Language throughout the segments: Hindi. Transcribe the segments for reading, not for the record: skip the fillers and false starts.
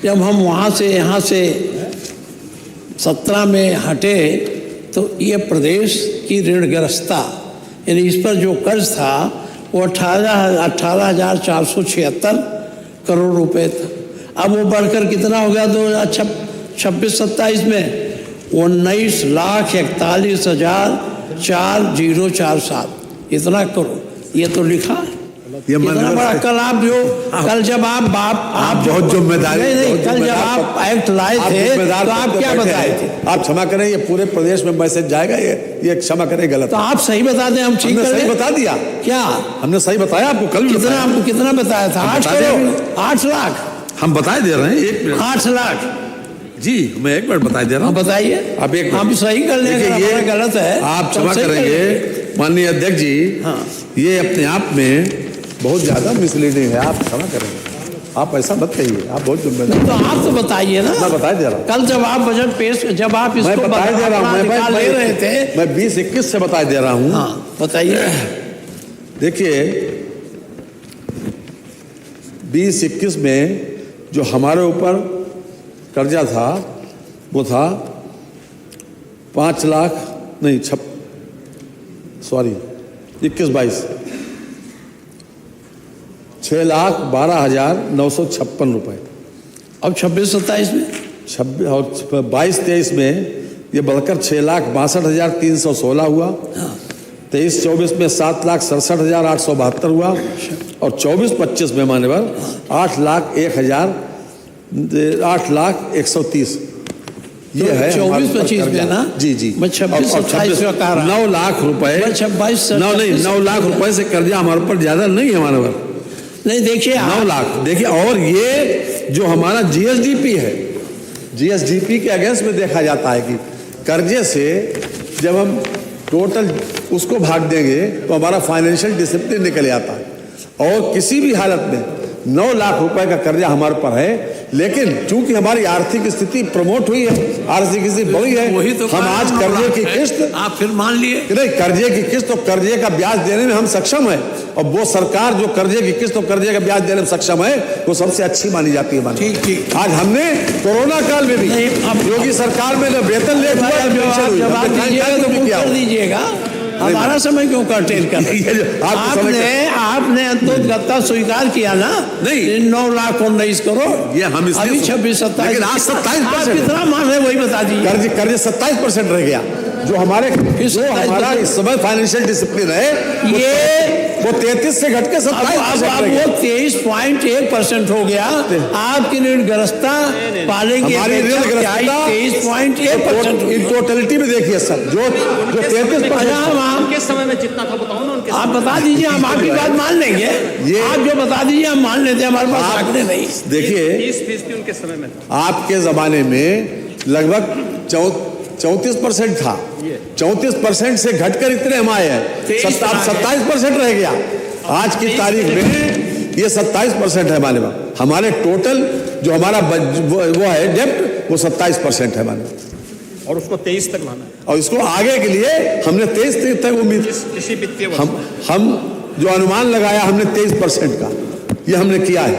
जब हम वहाँ से यहाँ से 17 में हटे तो ये प्रदेश की ऋणग्रस्तता यानी इस पर जो कर्ज था वो 18,476 करोड़ रुपए था। अब वो बढ़कर कितना हो गया 2026-27 में 19,41,40,047 इतना करोड़। ये तो लिखा है इतना बड़ा। कल जब आप बहुत जिम्मेदारी नहीं कल जब आप एक्ट लाए थे तो आप क्या बताए थे? आप क्षमा करें, ये पूरे प्रदेश में मैसेज जाएगा, ये क्षमा करें गलत। तो आप सही बता दें, हम ठीक सही बता दिया। क्या हमने सही बताया आपको? कल आपको कितना बताया था? 8 लाख हम बता दे रहे हैं। 8 लाख जी, मैं एक मिनट बता दे रहा हूँ। बताइए। आप एक हम सही कर लेंगे, ये गलत है आप क्षमा करेंगे माननीय अध्यक्ष जी। हाँ, ये अपने आप में बहुत ज्यादा मिसलीडिंग है, आप क्षमा करेंगे। आप ऐसा मत कहिए, आप बहुत जिम्मेदार। तो आप तो बताइए ना। मैं बता दे रहा हूँ। कल जब आप बजट पेश जब आप इसको मैं बता दे रहा हूँ, मैं ले रहे थे, मैं 20-21 से बता दे रहा हूँ। हाँ बताइए। देखिए 20-21 में जो हमारे ऊपर कर्जा था वो था 5 लाख नहीं 21-22 6,12,956 रुपए। अब 26-27 में 22-23 में ये बढ़कर 6,62,316 हुआ। 23-24 में 7,67,872 हुआ और 24-25 में मान्यवर 8,01,130। ये है 24-25 में ना जी जी। मैं 26-27 का कह रहा 9 लाख रुपए 9 लाख रुपए से कर्जा हमारे ऊपर ज्यादा नहीं है मान्यवर। नहीं देखिए 9 लाख देखिए। और ये जो हमारा जीएसडीपी है, जीएसडीपी के अगेंस्ट में देखा जाता है कि कर्जे से जब हम टोटल उसको भाग देंगे तो हमारा फाइनेंशियल डिसिप्लिन निकल आता है। और किसी भी हालत में 9 लाख रुपए का कर्जा हमारे पर है, लेकिन चूंकि हमारी आर्थिक स्थिति प्रमोट हुई है, आर्थिक स्थिति बढ़ी है, वही तो हम आज कर्जे की किस्त आप फिर मान लिए नहीं, कर्जे की किस्त और कर्जे का ब्याज देने में हम सक्षम है। और वो सरकार जो कर्जे की किस्त और कर्जे का ब्याज देने में सक्षम है वो सबसे अच्छी मानी जाती है। ठीक ठीक। आज हमने कोरोना काल में भी योगी सरकार में वेतन ले दीजिएगा, हमारा समय क्यों कर्टेल कर? आपने अंतोगत्ता स्वीकार किया ना? नहीं 9,19 करोड़ ये हम अभी 26-27 कितना मान है वही बता दीजिए। कर्जे 27% रह गया। जो हमारा इस समय फाइनेंशियल डिसिप्लिन है ये वो 33 से घट के 27%। वो 23.1% हो गया। आपकी ऋणग्रस्तता पालेंगे 23.1% इन टोटलिटी में देखिए सर, जो 33% के समय में जितना था बताओ ना उनके। आप बता दीजिए, हम आपकी बात मान लेंगे। ये आप जो बता दीजिए हम मान लेते हैं, हमारे पास आंकड़े नहीं। देखिए 30% उनके समय में था। आपके जमाने में लगभग 34% था। 34% से घटकर इतने हम आए हैं 27% रह गया। आज की तारीख में ये 27% है हमारे पास। हमारे टोटल जो हमारा वो है डेप्ट वो 27% है हमारे, और उसको 23 तक लाना है। और इसको आगे के लिए हमने 23 तक उम्मीद, किसी वित्तीय हम जो अनुमान लगाया हमने 23% का ये हमने किया है।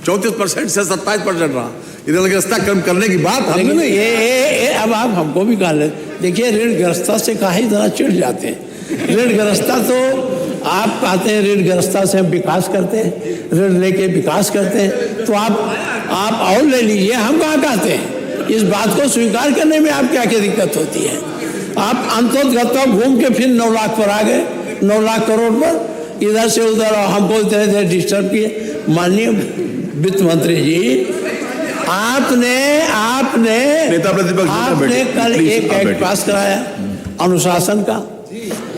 34% से 27% रहा। ऋणग्रस्तता कम करने की बात हमने नहीं। अब आप हमको भी कहा ले। देखिए ऋणग्रस्तता से काहे इतना चिढ़ जाते हैं? ऋणग्रस्तता तो आप कहते हैं ऋणग्रस्तता से हम विकास करते हैं, ऋण लेके विकास करते हैं। तो आप और ले लीजिए, हम कहाँ कहते हैं? इस बात को स्वीकार करने में आप क्या क्या दिक्कत होती है? आप अंतोगत्ता घूम के फिर 9 लाख पर आ गए, 9 लाख करोड़ पर इधर से उधर हमको इधर डिस्टर्ब किए। माननीय वित्त मंत्री जी, आपने कल एक एक्ट पास कराया अनुशासन का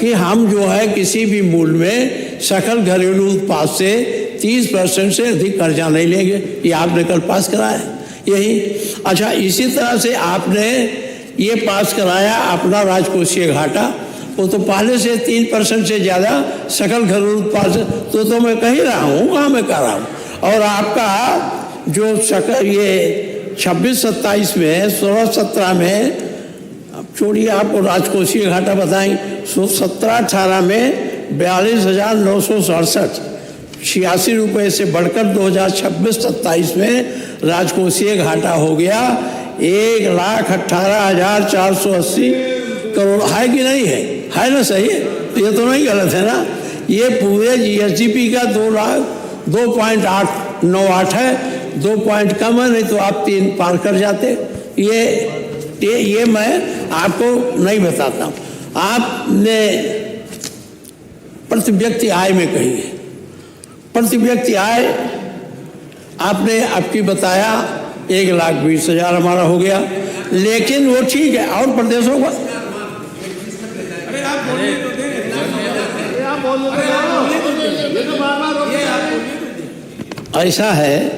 कि हम जो है किसी भी मूल्य में सकल घरेलू उत्पाद से 30% से अधिक कर्जा नहीं लेंगे। ये आपने कल पास कराया यही। अच्छा, इसी तरह से आपने ये पास कराया अपना राजकोषीय घाटा, वो तो पहले से 3% से ज़्यादा सकल घरेलू उत्पाद से तो मैं कह ही रहा हूँ, कहाँ मैं कह रहा हूँ। और आपका जो सकल ये 26-27 में 16-17 में अब छोड़िए, आपको राजकोषीय घाटा बताएं। 17-18 में 42,967, 86 रुपये से बढ़कर 2026-27 में राजकोषीय घाटा हो गया 1,18,480 करोड़। है कि नहीं है? है ना? सही है? ये तो नहीं गलत है ना? ये पूरे जीएसडीपी का 2.898 है। 2 पॉइंट कम है, नहीं तो आप 3 पार कर जाते। ये मैं आपको नहीं बताता हूँ। आपने प्रति व्यक्ति आय में कही है। प्रति व्यक्ति आय आपने आपकी बताया 1,20,000 हमारा हो गया, लेकिन वो ठीक है। और प्रदेशों का ऐसा है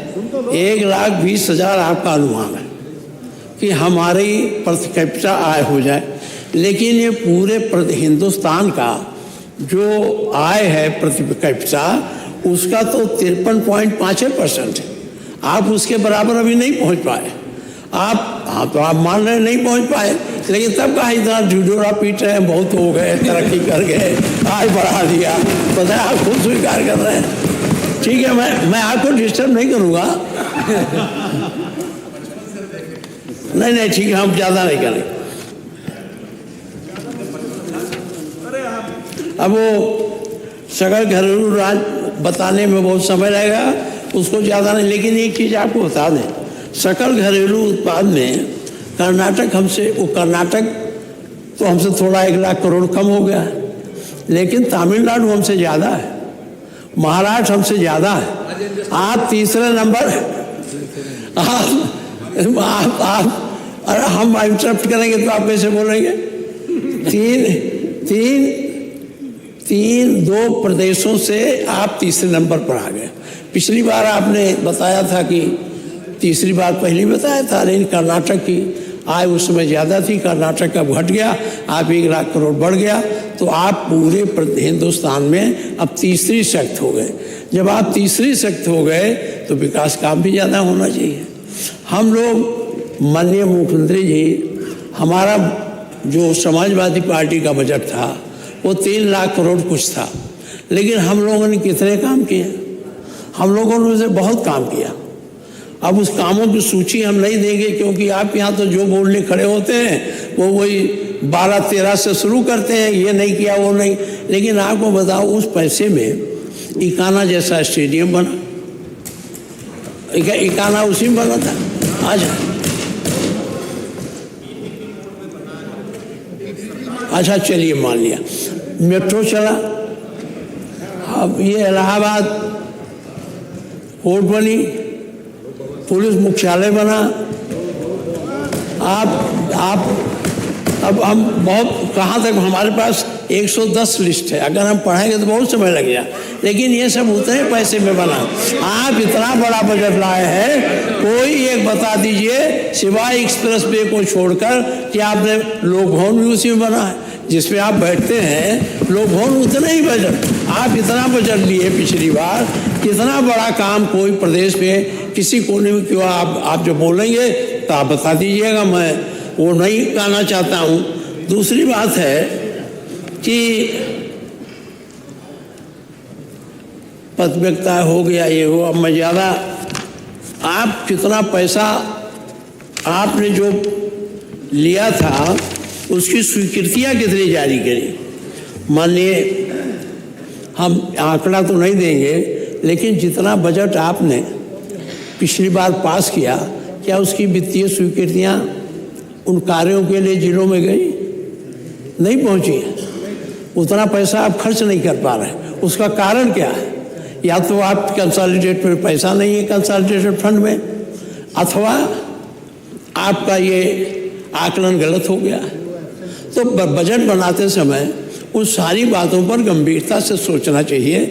1,20,000 आपका अनुमान है कि हमारी प्रति कैपिटा आय हो जाए, लेकिन ये पूरे हिंदुस्तान का जो आय है प्रति कैपिटा उसका तो 53.5% है। आप उसके बराबर अभी नहीं पहुंच पाए। तो आप मान रहे नहीं पहुंच पाए, लेकिन तब कहा इतना ढिढोरा पीट रहे हैं, बहुत हो गए, तरक्की कर गए, आय बढ़ा दिया। पता है, आप खुद स्वीकार कर रहे हैं। ठीक है, मैं आपको डिस्टर्ब नहीं करूँगा। नहीं ठीक है, हम ज़्यादा नहीं करें। अब वो सकल घरेलू राज बताने में बहुत समय लगेगा, उसको ज़्यादा नहीं। लेकिन एक चीज़ आपको बता दें, सकल घरेलू उत्पाद में कर्नाटक तो हमसे थोड़ा 1,00,000 करोड़ कम हो गया है, लेकिन तमिलनाडु हमसे ज़्यादा है, महाराष्ट्र हमसे ज़्यादा है। आप तीसरे नंबर। आप अरे हम इंटरप्ट करेंगे तो आप कैसे बोलेंगे? दो प्रदेशों से आप तीसरे नंबर पर आ गए। पिछली बार आपने बताया था कि तीसरी बार पहले बताया था, लेकिन कर्नाटक की आय उस समय ज़्यादा थी, कर्नाटक का घट गया, आप 1,00,000 करोड़ बढ़ गया, तो आप पूरे हिंदुस्तान में अब तीसरी शक्ति हो गए। जब आप तीसरी शक्ति हो गए तो विकास काम भी ज़्यादा होना चाहिए। हम लोग माननीय मुख्यमंत्री जी, हमारा जो समाजवादी पार्टी का बजट था वो 3,00,000 करोड़ कुछ था, लेकिन हम लोगों ने कितने काम किए? हम लोगों ने उसे बहुत काम किया। अब उस कामों की सूची हम नहीं देंगे, क्योंकि आप यहाँ तो जो बोलने खड़े होते हैं वो वही 12-13 से शुरू करते हैं, ये नहीं किया वो नहीं। लेकिन आपको बताओ, उस पैसे में इकाना जैसा स्टेडियम बना, इकाना उसी में बना था। अच्छा चलिए मान लिया, मेट्रो चला। अब ये इलाहाबाद कोर्ट बनी, पुलिस मुख्यालय बना। अब हम बहुत कहाँ तक, हमारे पास 110 लिस्ट है, अगर हम पढ़ेंगे तो बहुत समय लग गया, लेकिन ये सब उतने पैसे में बना। आप इतना बड़ा बजट लाए हैं, कोई एक बता दीजिए सिवाय एक्सप्रेस वे को छोड़कर कि आपने लोक भवन भी उसी में बना है, जिसमें आप बैठते हैं। लोक भवन उतना ही बजट, आप इतना बजट लिए पिछली बार, कितना बड़ा काम कोई प्रदेश में किसी कोने में क्यों? आप जो बोलेंगे तो आप बता दीजिएगा, मैं वो नहीं कहना चाहता हूँ। दूसरी बात है कि पत्रव्यक्ता हो गया, ये हो, अब मैं ज़्यादा, आप कितना पैसा आपने जो लिया था उसकी स्वीकृतियाँ कितनी जारी करी? मानिए हम आंकड़ा तो नहीं देंगे, लेकिन जितना बजट आपने पिछली बार पास किया, क्या उसकी वित्तीय स्वीकृतियाँ उन कार्यों के लिए जिलों में गई? नहीं पहुँची है। उतना पैसा आप खर्च नहीं कर पा रहे। उसका कारण क्या है? या तो आप कंसोलिडेट में पैसा नहीं है, कंसोलिडेटेड फंड में, अथवा आपका ये आकलन गलत हो गया है। तो बजट बनाते समय उन सारी बातों पर गंभीरता से सोचना चाहिए।